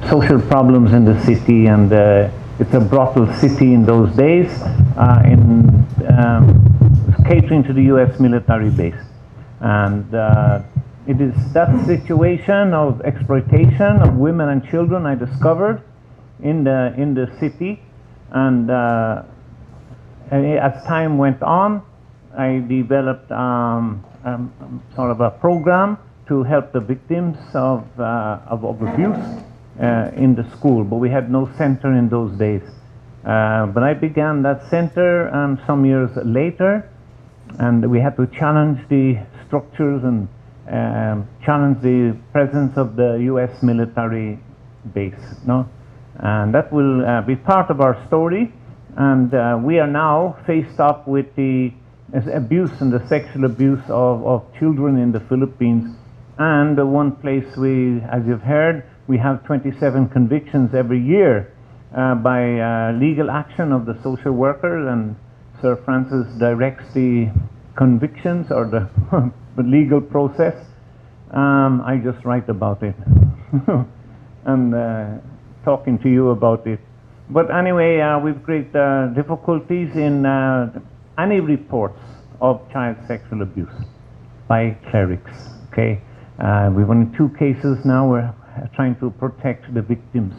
social problems in the city, and it's a brothel city in those days, catering to the U.S. military base. And it is that situation of exploitation of women and children I discovered in the city, and as time went on, I developed sort of a program to help the victims of abuse in the school, but we had no center in those days. But I began that center some years later, and we had to challenge the structures and challenge the presence of the U.S. military base. No? And that will be part of our story. And we are now faced up with the abuse and the sexual abuse of children in the Philippines. And the one place we, as you've heard, we have 27 convictions every year by legal action of the social workers, and Sir Francis directs the convictions or the legal process. I just write about it and talking to you about it. But anyway, we've great difficulties in any reports of child sexual abuse by clerics. Okay, we've only 2 cases now. We're trying to protect the victims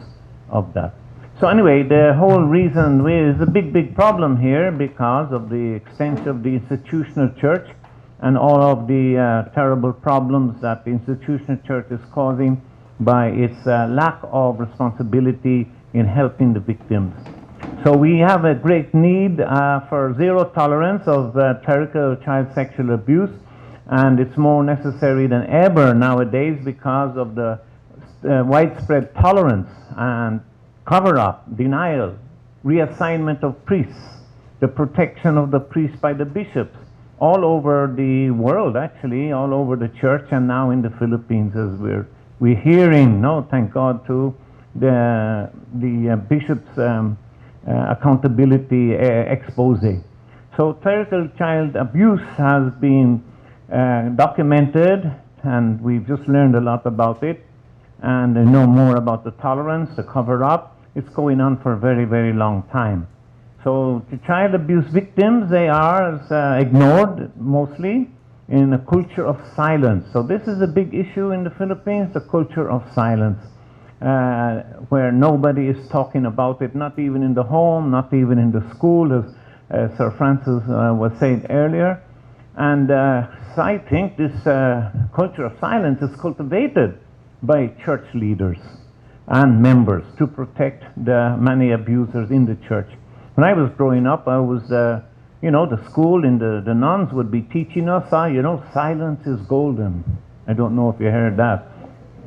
of that. So anyway, the whole reason is a big problem here because of the extent of the institutional church and all of the terrible problems that the institutional church is causing by its lack of responsibility in helping the victims. So we have a great need for zero tolerance of clerical child sexual abuse, and it's more necessary than ever nowadays because of the widespread tolerance and cover-up, denial, reassignment of priests, the protection of the priests by the bishops, all over the world, actually, all over the church, and now in the Philippines, as we're hearing, no, thank God, to the bishop's accountability expose. So clerical child abuse has been documented, and we've just learned a lot about it, and know more about the tolerance, the cover-up. It's going on for a very long time. So the child abuse victims, they are ignored mostly in a culture of silence. So this is a big issue in the Philippines, the culture of silence, where nobody is talking about it, not even in the home, not even in the school, as Sir Francis was saying earlier. And so I think this culture of silence is cultivated by church leaders and members to protect the many abusers in the church. When I was growing up, I was, you know, the school and the nuns would be teaching us, you know, silence is golden. I don't know if you heard that.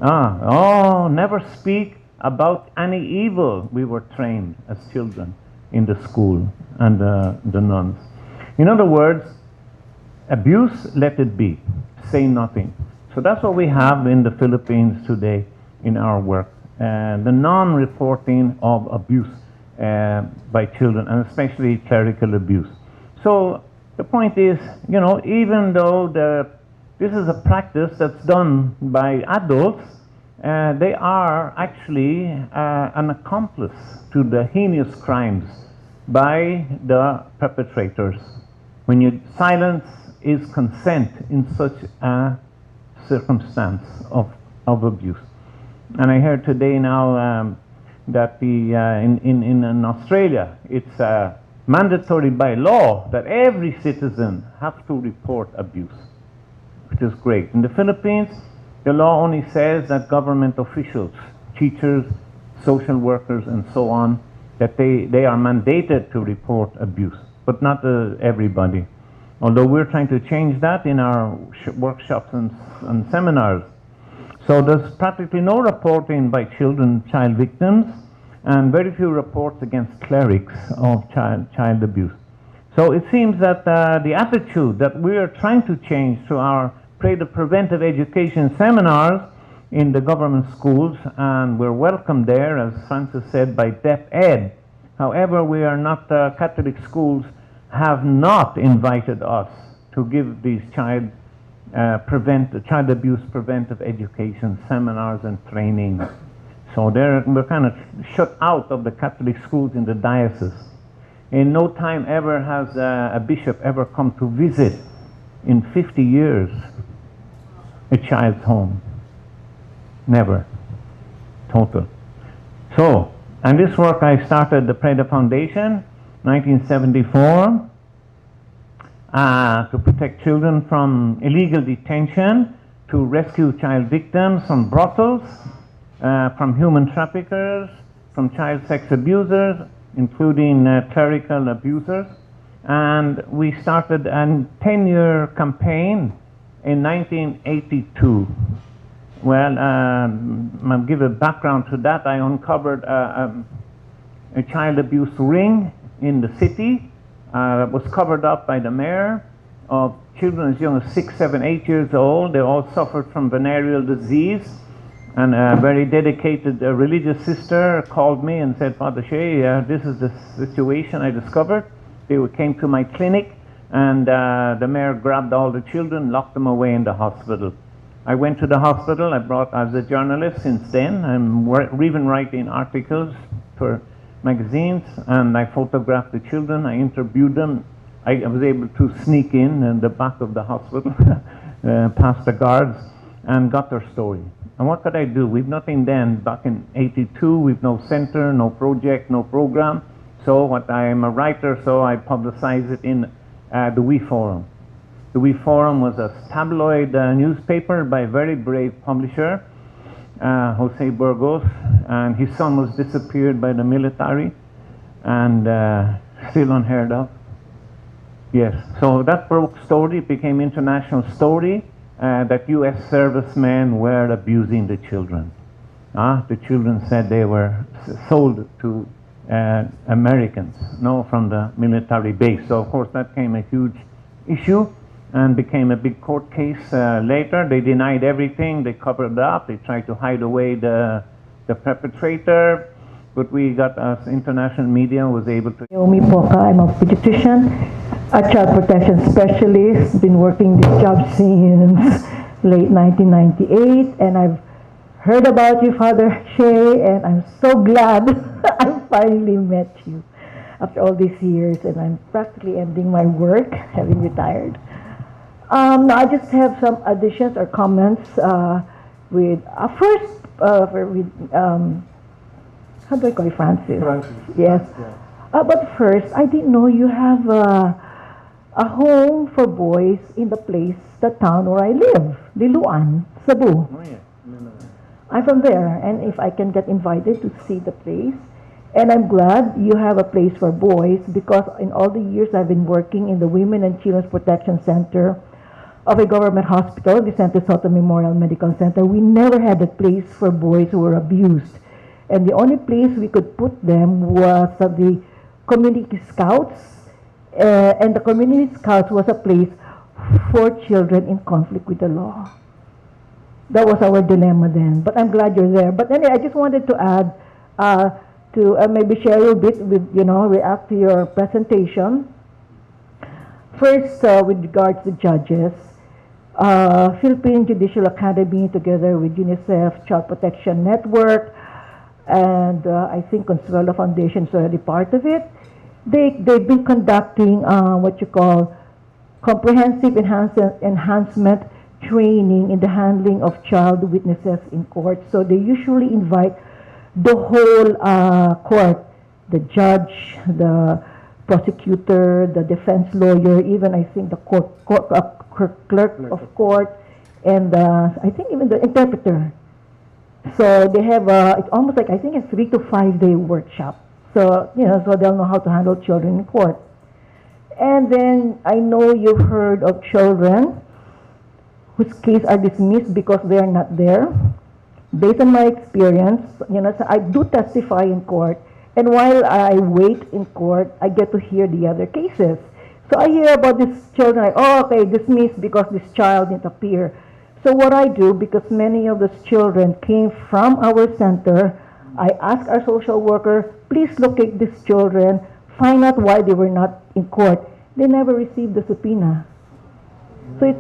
Never speak about any evil. We were trained as children in the school and the nuns. In other words, abuse, let it be. Say nothing. So that's what we have in the Philippines today in our work. The non-reporting of abuse by children, and especially clerical abuse. So the point is, you know, even though this is a practice that's done by adults, they are actually an accomplice to the heinous crimes by the perpetrators. When silence is consent in such a circumstance of abuse. And I heard today now that in Australia, it's mandatory by law that every citizen has to report abuse, which is great. In the Philippines, the law only says that government officials, teachers, social workers, and so on, that they are mandated to report abuse, but not everybody. Although we're trying to change that in our workshops and seminars. So there's practically no reporting by child victims, and very few reports against clerics of child abuse. So it seems that the attitude that we are trying to change through our PREDA preventive education seminars in the government schools, and we're welcome there, as Francis said, by Deaf Ed. However, we are not, Catholic schools have not invited us to give these child abuse preventive education seminars and training. So we're kind of shut out of the Catholic schools in the diocese. In no time ever has a bishop ever come to visit in 50 years a child's home. Never. Total. So, and this work I started the PREDA Foundation, 1974, to protect children from illegal detention, to rescue child victims from brothels, from human traffickers, from child sex abusers, including clerical abusers. And we started a 10-year campaign in 1982. Well, I'll give a background to that. I uncovered a child abuse ring in the city that was covered up by the mayor of children as young as 6, 7, 8 years old. They all suffered from venereal disease. And a very dedicated religious sister called me and said, Father Shay, this is the situation I discovered. They came to my clinic, and the mayor grabbed all the children, locked them away in the hospital. I went to the hospital. I brought, as a journalist since then, I'm even writing articles for magazines, and I photographed the children. I interviewed them. I was able to sneak in the back of the hospital, past the guards, and got their story. And what could I do? We've nothing then. Back in 82, we've no center, no project, no program. So what I am a writer, so I publicize it in the We Forum. The We Forum was a tabloid newspaper by a very brave publisher, Jose Burgos, and his son was disappeared by the military, and still unheard of. Yes, so that broke story, became international story, that U.S. servicemen were abusing the children. The children said they were sold to Americans, no, from the military base. So of course that became a huge issue and became a big court case later. They denied everything, they covered it up, they tried to hide away the perpetrator, but we got, as international media was able to. Naomi Poca, I'm a pediatrician, a child protection specialist, been working this job since late 1998, and I've heard about you, Father Shay, and I'm so glad I finally met you after all these years, and I'm practically ending my work, having retired. Now I just have some additions or comments with, first, how do I call you, Francis? Francis. Yes. Yeah. But first, I didn't know you have a home for boys in the town where I live, Liloan, Cebu. Oh, yeah. I'm from there, and if I can get invited to see the place, and I'm glad you have a place for boys, because in all the years I've been working in the Women and Children's Protection Center of a government hospital, the Vicente Soto Memorial Medical Center, we never had a place for boys who were abused. And the only place we could put them was at the community scouts, and the community scouts was a place for children in conflict with the law. That was our dilemma then, but I'm glad you're there. But anyway, I just wanted to add, to maybe share a little bit with, react to your presentation. First, with regards to judges, Philippine Judicial Academy, together with UNICEF Child Protection Network, and I think Consuelo Foundation is already part of it. They've been conducting what you call comprehensive enhancement training in the handling of child witnesses in court. So they usually invite the whole court, the judge, the prosecutor, the defense lawyer, even I think the clerk of court, and I think even the interpreter. So they have it's almost like, I think, a 3 to 5 day workshop. So, so they'll know how to handle children in court. And then I know you've heard of children whose cases are dismissed because they are not there. Based on my experience, so I do testify in court, and while I wait in court, I get to hear the other cases. So I hear about these children, okay, dismissed because this child didn't appear. So what I do, because many of those children came from our center, I ask our social worker, please locate these children, find out why they were not in court. They never received the subpoena. So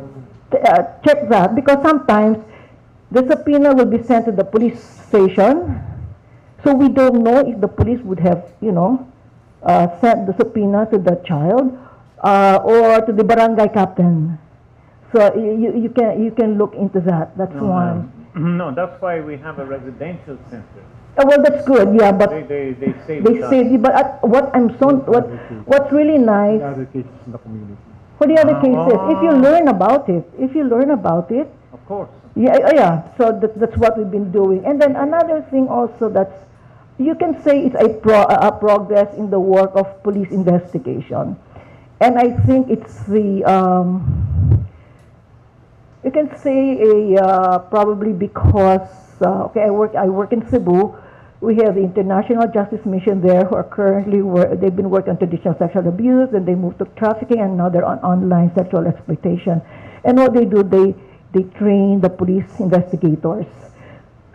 check that, because sometimes the subpoena will be sent to the police station, So we don't know if the police would have, sent the subpoena to the child or to the barangay captain. So you can look into that. That's one. No, that's why we have a residential center. Well, that's good, yeah, but They say they say, but what's really nice Other cases in the community. for the other cases, if you learn about it, Of course. yeah. So that's what we've been doing. And then another thing also that's, you can say it's a progress in the work of police investigation, and I think it's the you can say probably because I work in Cebu. We have the International Justice Mission there who are currently they've been working on traditional sexual abuse, and they moved to trafficking, and now they're on online sexual exploitation. And what they do, they train the police investigators.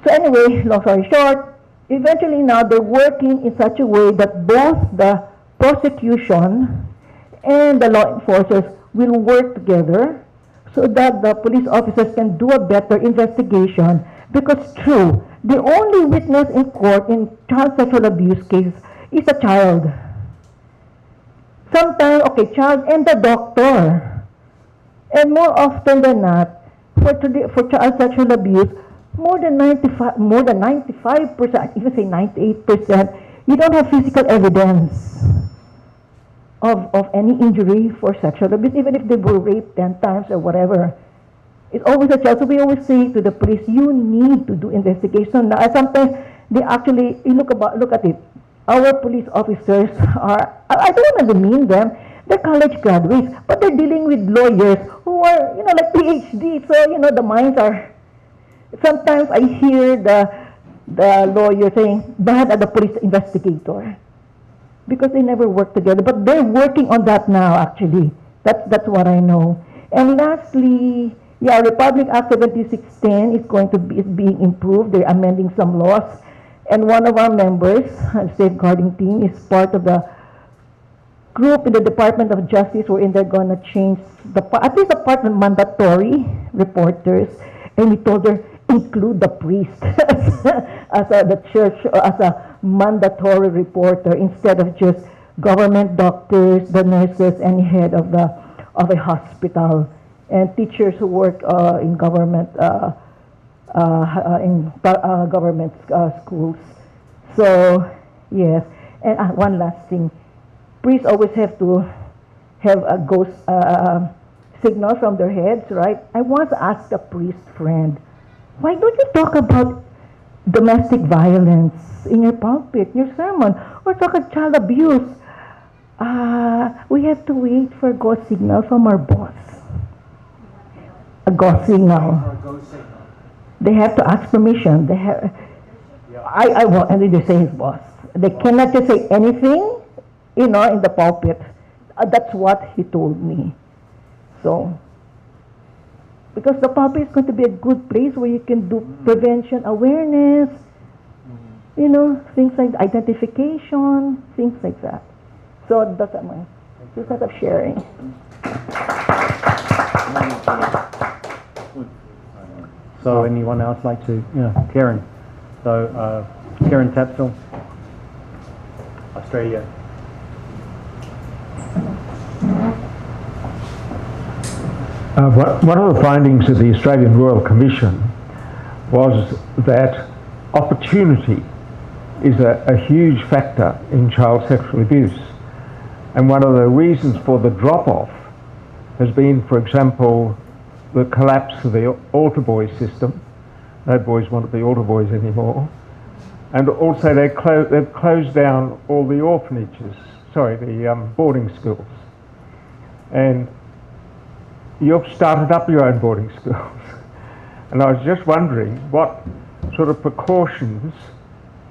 So anyway, long story short, eventually now they're working in such a way that both the prosecution and the law enforcers will work together so that the police officers can do a better investigation. Because true, the only witness in court in child sexual abuse cases is a child. Sometimes, child and the doctor. And more often than not, for child sexual abuse, more than 95%, even say 98%, you don't have physical evidence of any injury for sexual abuse, even if they were raped 10 times or whatever. It's always a child. So we always say to the police, you need to do investigation. Now, sometimes they actually, you look at it. Our police officers are, I don't want to demean them, they're college graduates, but they're dealing with lawyers who are, like PhD. So, the minds are, sometimes I hear the lawyer saying, bad at the police investigator. Because they never work together. But they're working on that now, actually. That's what I know. And lastly, Republic Act 7610 is being improved. They're amending some laws. And one of our members, the safeguarding team, is part of the group in the Department of Justice wherein they're going to change at least the part of mandatory reporters. And we told her, include the priest as the church as a mandatory reporter instead of just government doctors, the nurses, and head of a hospital, and teachers who work in government government schools. So yes, and one last thing, priests always have to have a ghost signal from their heads, right? I once asked a priest friend, why don't you talk about domestic violence in your pulpit, your sermon, or talk about child abuse? We have to wait for a ghost signal from our boss. A ghost signal. They have to ask permission. They have. I won't. And they say his boss. They cannot just say anything, in the pulpit. That's what he told me. So. Because the pulpit is going to be a good place where you can do prevention, awareness, things like identification, things like that. So that's my set of sharing. So anyone else like to, Karen. So Karen Tapsell, Australia. One of the findings of the Australian Royal Commission was that opportunity is a huge factor in child sexual abuse. And one of the reasons for the drop-off has been, for example, the collapse of the altar boy system. No boys want to be altar boys anymore. And also they've closed down all the orphanages, the boarding schools. And you've started up your own boarding schools. And I was just wondering what sort of precautions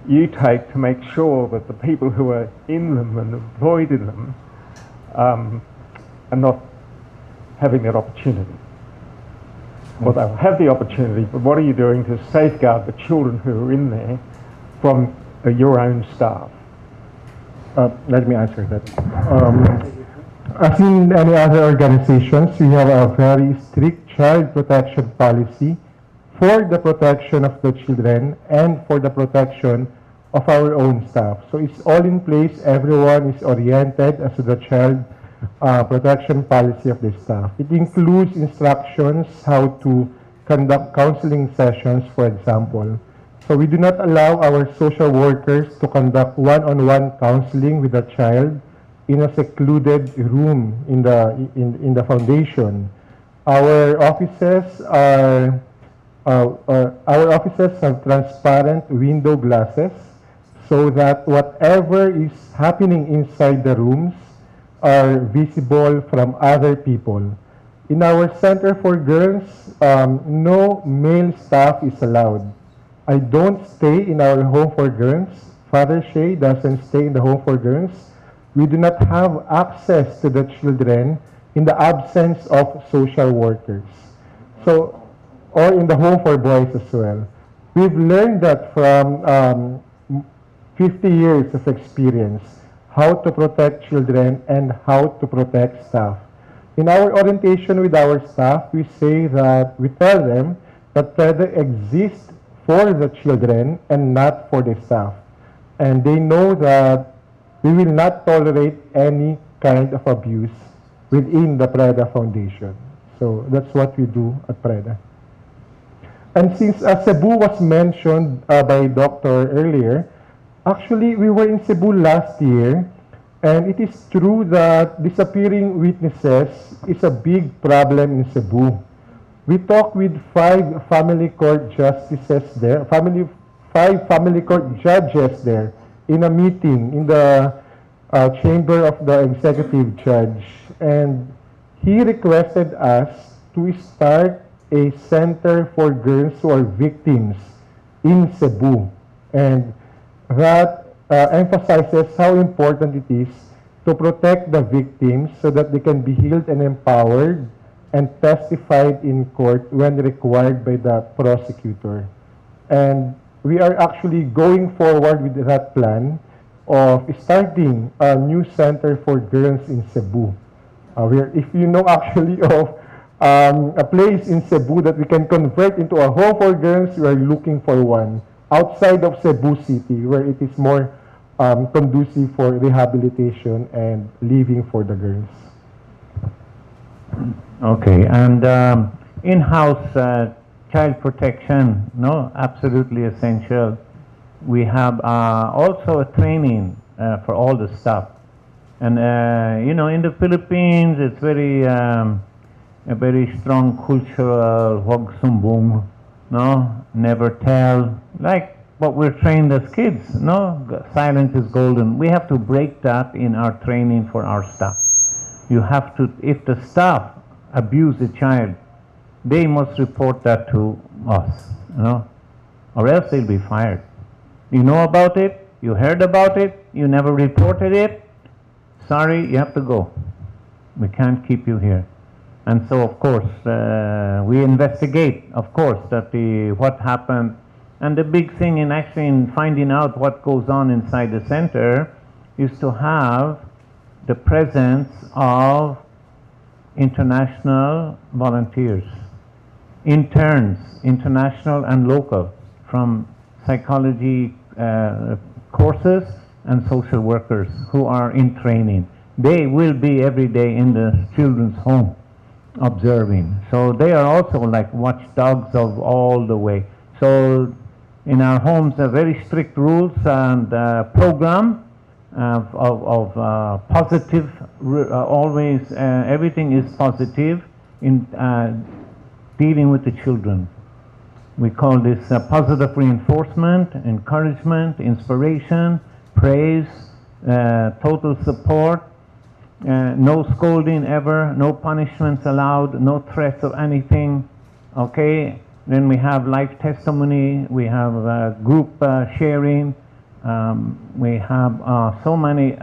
you take to make sure that the people who are in them and employed in them are not having that opportunity. Well, they'll have the opportunity, but what are you doing to safeguard the children who are in there from your own staff? Let me answer that. As in any other organizations, we have a very strict child protection policy for the protection of the children and for the protection of our own staff. So it's all in place. Everyone is oriented as to the child protection policy of the staff. It includes instructions how to conduct counseling sessions, for example. So we do not allow our social workers to conduct one-on-one counseling with a child in a secluded room in the foundation. Our offices have transparent window glasses so that whatever is happening inside the rooms are visible from other people. In our Center for Girls, no male staff is allowed. I don't stay in our home for girls. Father Shay doesn't stay in the home for girls. We do not have access to the children in the absence of social workers. So, or in the home for boys as well. We've learned that from 50 years of experience, how to protect children and how to protect staff. In our orientation with our staff, we say that we tell them that PREDA exists for the children and not for the staff. And they know that we will not tolerate any kind of abuse within the PREDA Foundation. So that's what we do at PREDA. And since Cebu was mentioned by Dr. earlier, actually we were in Cebu last year, and it is true that disappearing witnesses is a big problem in Cebu. We talked with 5 family court justices there, 5 family court judges there in a meeting in the chamber of the executive judge, and he requested us to start a center for girls who are victims in Cebu, and that emphasizes how important it is to protect the victims so that they can be healed and empowered and testified in court when required by the prosecutor. And we are actually going forward with that plan of starting a new center for girls in Cebu. If you know actually of a place in Cebu that we can convert into a home for girls, we are looking for one outside of Cebu City where it is more conducive for rehabilitation and living for the girls. Okay, and in-house child protection, no, absolutely essential. We have also a training for all the staff. And you know, in the Philippines, it's a very strong cultural huwag sumbong, no, never tell, like what we're trained as kids, no, silence is golden. We have to break that in our training for our staff. You have to, if the staff abuse a child, they must report that to us, you know, or else they'll be fired. You know about it, you heard about it, you never reported it, sorry, you have to go. We can't keep you here. And so, of course, we investigate, of course, that what happened. And the big thing in finding out what goes on inside the center is to have the presence of international volunteers, interns, international and local, from psychology courses and social workers who are in training. They will be every day in the children's home observing. So they are also like watchdogs of all the way. So in our homes, very strict rules and program of positive, always everything is positive in dealing with the children. We call this positive reinforcement, encouragement, inspiration, praise, total support, no scolding ever, no punishments allowed, no threats of anything, okay? Then we have life testimony, we have group sharing, we have so many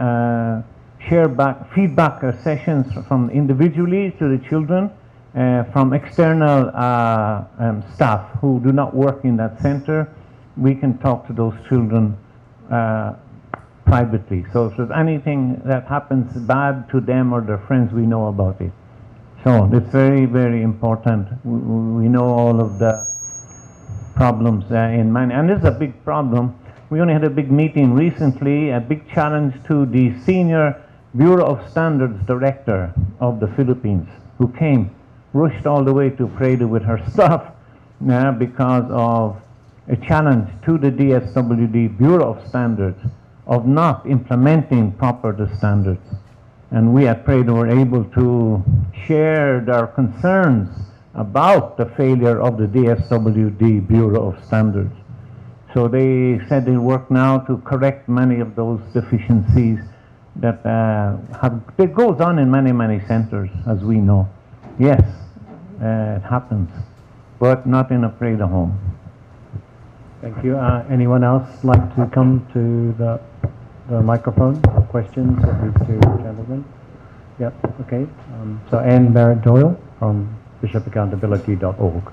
feedback sessions from individually to the children, from external staff who do not work in that center. We can talk to those children privately. So if there's anything that happens bad to them or their friends, we know about it. So it's very, very important. We know all of the problems in mind, and this is a big problem. we only had a big meeting recently, a big challenge to the Senior Bureau of Standards Director of the Philippines, who came, rushed all the way to PREDA with her stuff because of a challenge to the DSWD Bureau of Standards of not implementing proper the standards. And we at PREDA were able to share their concerns about the failure of the DSWD Bureau of Standards. So they said they work now to correct many of those deficiencies that that goes on in many, many centers, as we know. Yes, it happens, but not in a PREDA home. Thank you. Anyone else like to come to the microphone for questions of these two gentlemen? Yep, okay. So Anne Barrett Doyle from bishopaccountability.org.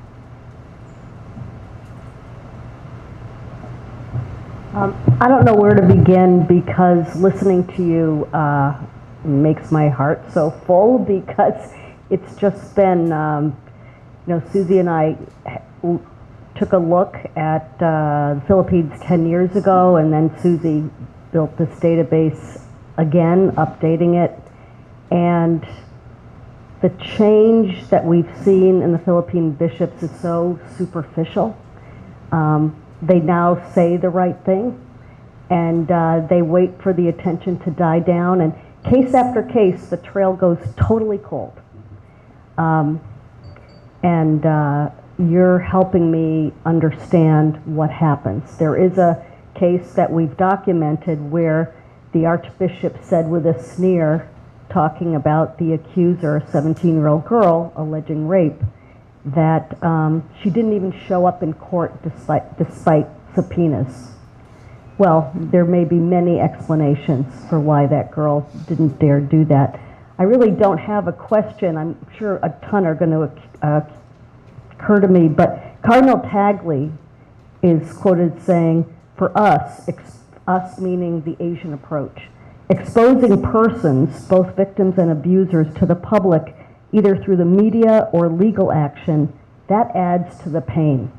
I don't know where to begin because listening to you makes my heart so full because it's just been, Susie and I took a look at the Philippines 10 years ago, and then Susie built this database again, updating it. And the change that we've seen in the Philippine bishops is so superficial. They now say the right thing, and they wait for the attention to die down. And case after case, the trail goes totally cold. You're helping me understand what happens. There is a case that we've documented where the Archbishop said with a sneer, talking about the accuser, a 17-year-old girl alleging rape, that she didn't even show up in court despite subpoenas. Well, there may be many explanations for why that girl didn't dare do that. I really don't have a question. I'm sure a ton are going to occur to me, but Cardinal Tagley is quoted saying, for us, us meaning the Asian approach, exposing persons, both victims and abusers, to the public, either through the media or legal action, that adds to the pain.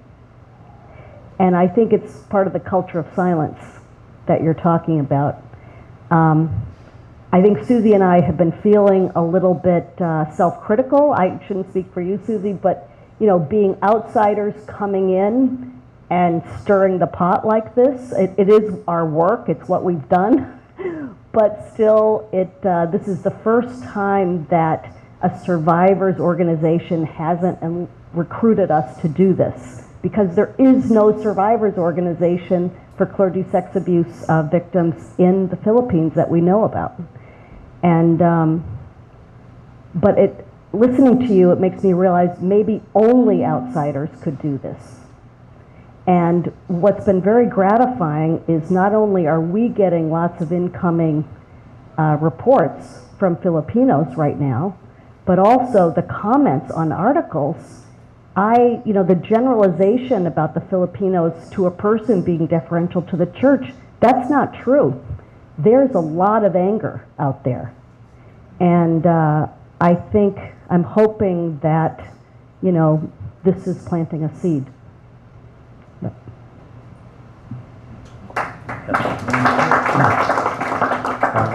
And I think it's part of the culture of silence that you're talking about. I think Susie and I have been feeling a little bit self-critical. I shouldn't speak for you, Susie, but being outsiders coming in and stirring the pot like this, it is our work, it's what we've done. But still, this is the first time that a survivors organization hasn't recruited us to do this, because there is no survivors organization for clergy sex abuse victims in the Philippines that we know about. And but listening to you, it makes me realize maybe only outsiders could do this. And what's been very gratifying is not only are we getting lots of incoming reports from Filipinos right now, but also the comments on articles. The generalization about the Filipinos to a person being deferential to the church, that's not true. There's a lot of anger out there. And I'm hoping that, this is planting a seed.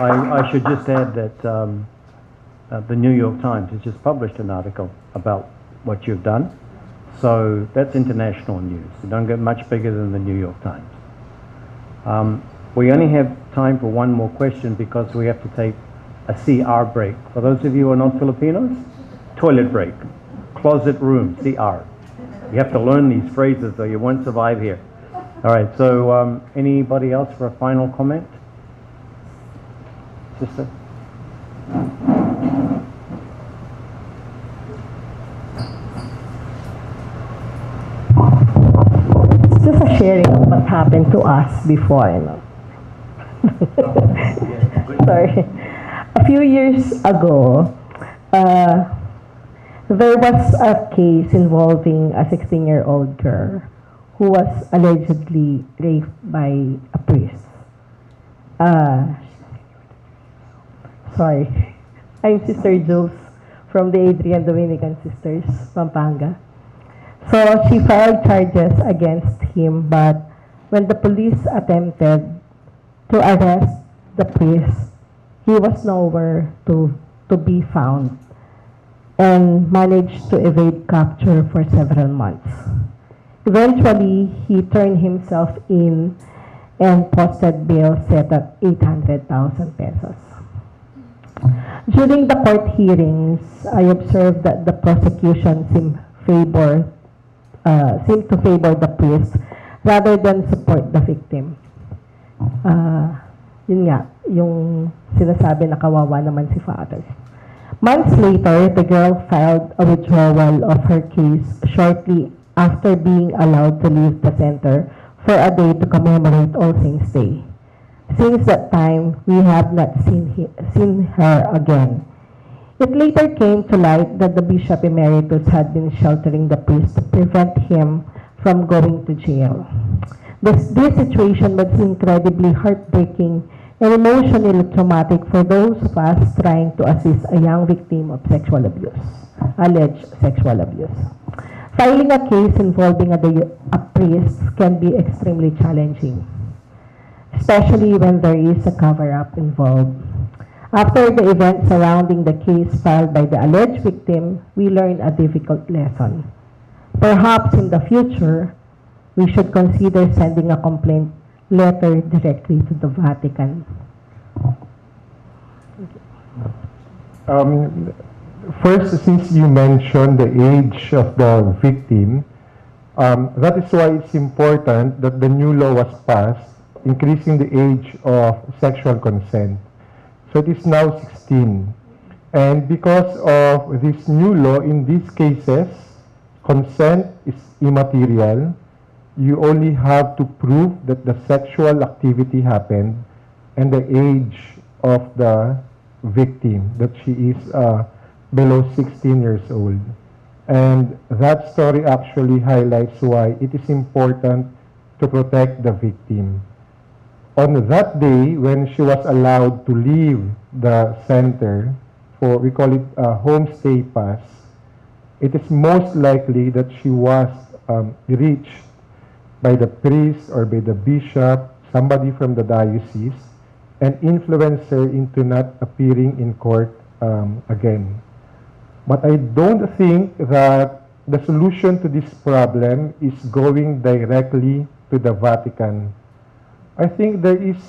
I should just add that the New York Times has just published an article about what you've done. So that's international news. You don't get much bigger than the New York Times. We only have time for one more question because we have to take a CR break. For those of you who are not Filipinos, toilet break, closet room, CR. You have to learn these phrases or you won't survive here. All right, so anybody else for a final comment? Sister? It's just a sharing of what happened to us before, Sorry. A few years ago, there was a case involving a 16-year-old girl who was allegedly raped by a priest. Sorry, I'm Sister Jules from the Adrian Dominican Sisters, Pampanga. So she filed charges against him, but When the police attempted to arrest the priest, he was nowhere to be found and managed to evade capture for several months. Eventually, he turned himself in and posted bail set at 800,000 pesos. During the court hearings, I observed that the prosecution seemed to favor the priest rather than support the victim. Yun nga, yung sinasabi na kawawa naman si father. Months later, the girl filed a withdrawal of her case shortly after being allowed to leave the center for a day to commemorate All Saints' Day. Since that time, we have not seen her again. It later came to light that the Bishop Emeritus had been sheltering the priest to prevent him from going to jail. This situation was incredibly heartbreaking and emotionally traumatic for those of us trying to assist a young victim of sexual abuse, alleged sexual abuse. Filing a case involving a priest can be extremely challenging, especially when there is a cover-up involved. After the event surrounding the case filed by the alleged victim, we learned a difficult lesson. Perhaps in the future, we should consider sending a complaint letter directly to the Vatican. First, since you mentioned the age of the victim, that is why it's important that the new law was passed, increasing the age of sexual consent. So it is now 16. And because of this new law, in these cases, consent is immaterial. You only have to prove that the sexual activity happened and the age of the victim, that she is below 16 years old. And that story actually highlights why it is important to protect the victim. On that day, when she was allowed to leave the center for, we call it a homestay pass, it is most likely that she was reached by the priest or by the bishop, somebody from the diocese, and influenced her into not appearing in court again. But I don't think that the solution to this problem is going directly to the Vatican. I think there is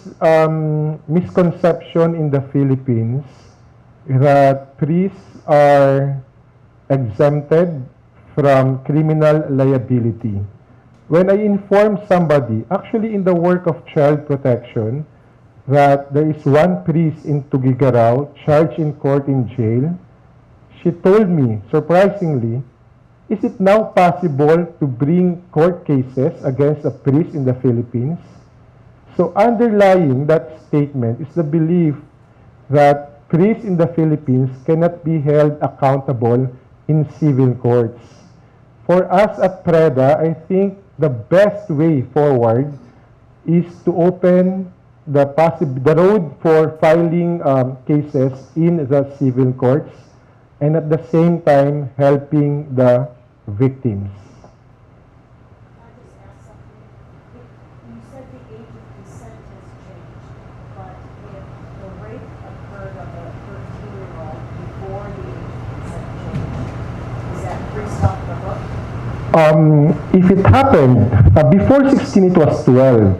misconception in the Philippines that priests are exempted from criminal liability. When I inform somebody, actually in the work of child protection, that there is one priest in Tuguegarao charged in court in jail, she told me, surprisingly, is it now possible to bring court cases against a priest in the Philippines? So underlying that statement is the belief that priests in the Philippines cannot be held accountable in civil courts. For us at PREDA, I think the best way forward is to open the road for filing cases in the civil courts and at the same time helping the victims. Can I just ask something? You said the age of consent has changed, but if the rape occurred of a 13-year-old before the age of consent changed, is that priest off the hook? If it happened before 16, it was 12.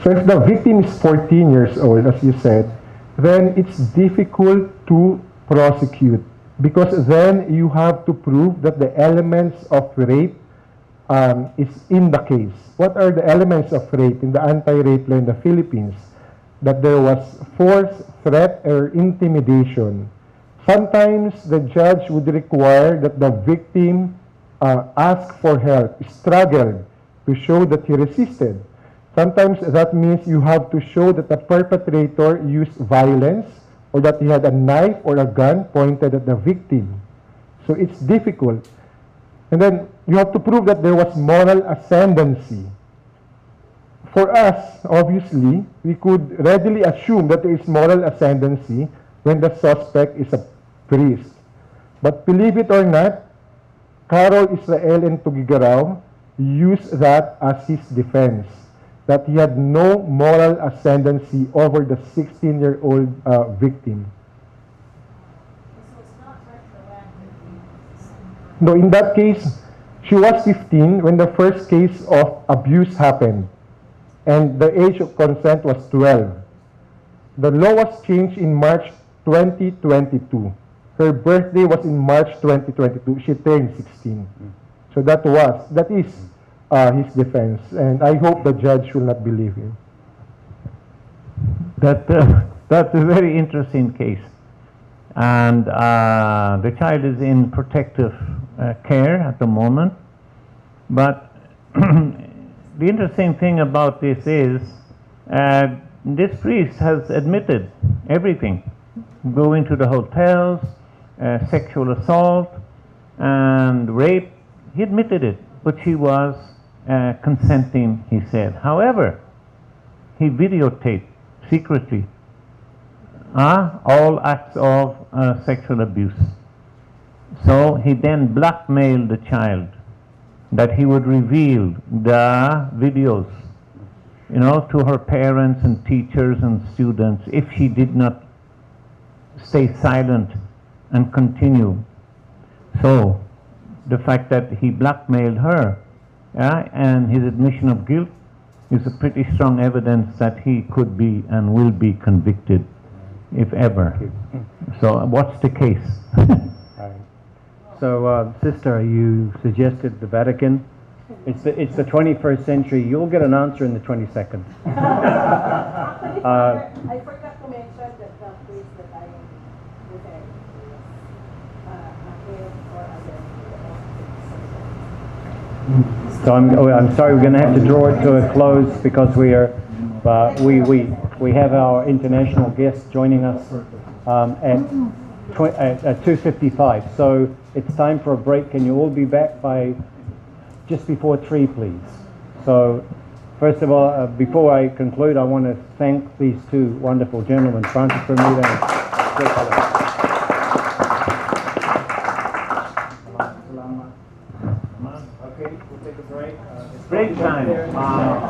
So if the victim is 14 years old, as you said, then it's difficult to prosecute because then you have to prove that the elements of rape is in the case. What are the elements of rape in the anti-rape law in the Philippines? That there was force, threat, or intimidation. Sometimes the judge would require that the victim ask for help, struggled to show that he resisted. Sometimes that means you have to show that the perpetrator used violence or that he had a knife or a gun pointed at the victim. So it's difficult. And then you have to prove that there was moral ascendancy. For us, obviously, we could readily assume that there is moral ascendancy when the suspect is a priest. But believe it or not, Carol Israel and Tuguegarao used that as his defense. that he had no moral ascendancy over the 16-year-old victim. No, in that case, she was 15 when the first case of abuse happened, and the age of consent was 12. The law was changed in March 2022. Her birthday was in March 2022. She turned 16. So that is his defense, and I hope the judge will not believe him. That's a very interesting case. And the child is in protective care at the moment. But the interesting thing about this is this priest has admitted everything. Going to the hotels, sexual assault, and rape. He admitted it, but she was consenting, he said. However, he videotaped secretly all acts of sexual abuse. So he then blackmailed the child that he would reveal the videos, to her parents and teachers and students if she did not stay silent and continue. So the fact that he blackmailed her and his admission of guilt is a pretty strong evidence that he could be and will be convicted, if ever. So what's the case? So, Sister, you suggested the Vatican. It's the 21st century. You'll get an answer in the 22nd. I forgot to mention that the place that I am referring to is ahead for So I'm sorry, we're going to have to draw it to a close because we have our international guest joining us at 2:55. So it's time for a break. Can you all be back by just before 3, please? So first of all, before I conclude, I want to thank these two wonderful gentlemen, Francis Bermuda and Shay Cullen. Okay, we'll take a break. Break time.